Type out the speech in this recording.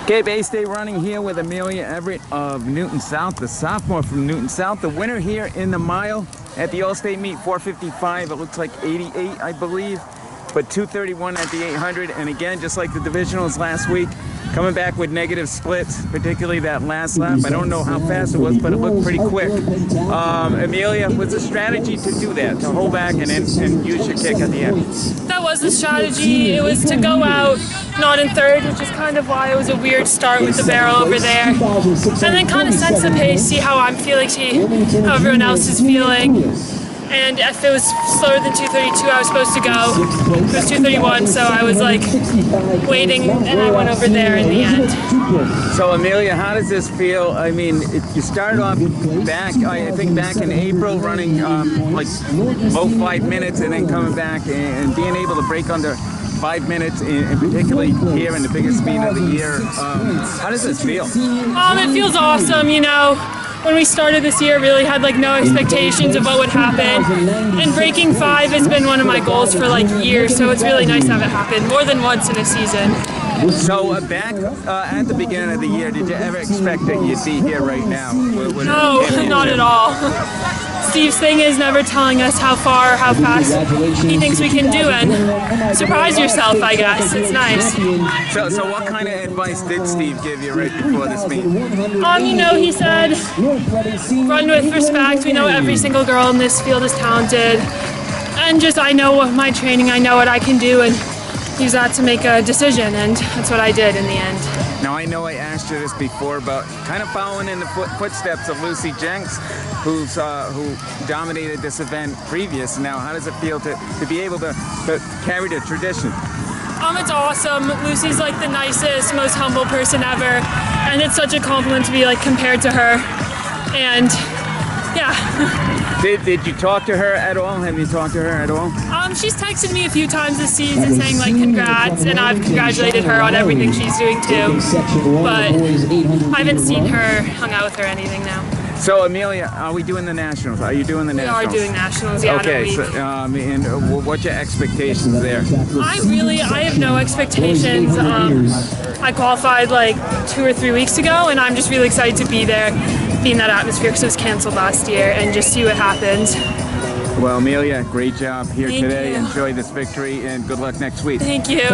Okay, Bay State running here with Amelia Everett of Newton South, the sophomore from Newton South. The winner here in the mile at the All State Meet, 4:55. It looks like 88, I believe, but 2:31 at the 800. And again, just like the divisionals last week, coming back with negative splits, particularly that last lap. I don't know how fast it was, but it looked pretty quick. Amelia, was the strategy to do that, to hold back and use your kick at the end? That was the strategy. It was to go out not in third, which is kind of why it was a weird start with the barrel over there. And then kind of sense the pace, see how I'm feeling, see how everyone else is feeling. And if it was slower than 2:32, I was supposed to go. It was 2:31, so I was like waiting, and I went over there in the end. So Amelia, how does this feel? I mean, you started off back, I think back in April, running like low 5 minutes, and then coming back and being able to break under 5 minutes, and particularly here in the biggest meet of the year. How does this feel? It feels awesome, you know. When we started this year, really had like no expectations of what would happen. And breaking 5 has been one of my goals for like years, so it's really nice to have it happen more than once in a season. So back at the beginning of the year, did you ever expect that you'd be here right now? No, not at all. Steve's thing is never telling us how far or how fast he thinks we can do, and surprise yourself, I guess. It's nice. So what kind of advice did Steve give you right before this meet? You know, he said, run with respect. We know every single girl in this field is talented. And just, I know what my training, I know what I can do, and use that to make a decision, and that's what I did in the end. Now, I know I asked you this before, but kind of following in the footsteps of Lucy Jenks, who dominated this event previous. Now, how does it feel to be able to carry the tradition? It's awesome. Lucy's like the nicest, most humble person ever, and it's such a compliment to be like compared to her. And yeah. Did you talk to her at all? Have you talked to her at all? She's texted me a few times this season saying like congrats, and I've congratulated her on everything she's doing too. But I haven't seen her, hung out with her, or anything now. So Amelia, are we doing the nationals? Are you doing the nationals? We are doing nationals, yeah. Okay, so and what's your expectations there? I have no expectations. I qualified like 2 or 3 weeks ago, and I'm just really excited to be there, be in that atmosphere because it was canceled last year, and just see what happens. Well, Amelia, great job here Thank today. you. Enjoy this victory, and good luck next week. Thank you.